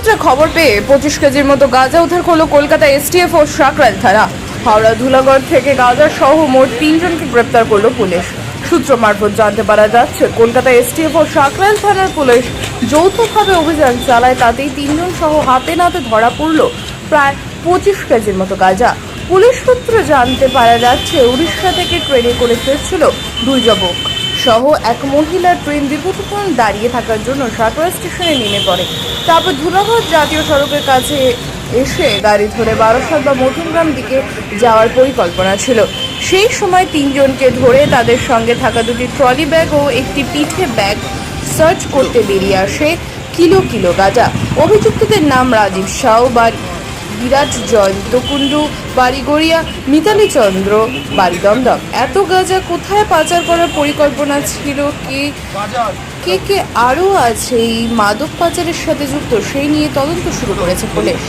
সূত্রে খবর পেয়ে 25 কেজির মতো গাঁজা উদ্ধার করলো কলকাতা এসটিএফ ও সাকরাইল থানা। হাওড়া ধুলাগড় থেকে গাঁজা সহ মোট 3 জনকে গ্রেপ্তার করলো পুলিশ। সূত্র মারফত জানতে পারা যাচ্ছে, কলকাতা এসটিএফ ও সাকরাইল থানার পুলিশ যৌথভাবে অভিযান চালায়। তাতেই 3 জন সহ হাতে নাতে ধরা পড়ল প্রায় 25 কেজির মতো গাঁজা। পুলিশ সূত্রে জানতে পারা যাচ্ছে, উড়িষ্যা থেকে ট্রেনে করে ফিরছিল 2 যুবক সহ এক মহিলা। ট্রেন দীর্ঘক্ষণ দাঁড়িয়ে থাকার জন্য সাকরা স্টেশনে নেমে পড়ে। তারপর ধুলাগড় জাতীয় সড়কের কাছে এসে গাড়ি ধরে বারাসাত বা মধ্যমগ্রাম দিকে যাওয়ার পরিকল্পনা ছিল। সেই সময় 3 জনকে ধরে তাদের সঙ্গে থাকা 2টি ট্রলি ব্যাগ ও একটি পিঠে ব্যাগ সার্চ করতে বেরিয়ে আসে কিলো কিলো গাঁজা। অভিযুক্তদের নাম রাজীব সাউ, বিরাট জয়ন্ত কুণ্ডু, বাড়ি গড়িয়া, মিতালি চন্দ্র, বাড়ি দমদম। এত গাঁজা কোথায় পাচার করার পরিকল্পনা ছিল, কে কে আরও আছে এই মাদক পাচারের সাথে যুক্ত, সেই নিয়ে তদন্ত শুরু করেছে পুলিশ।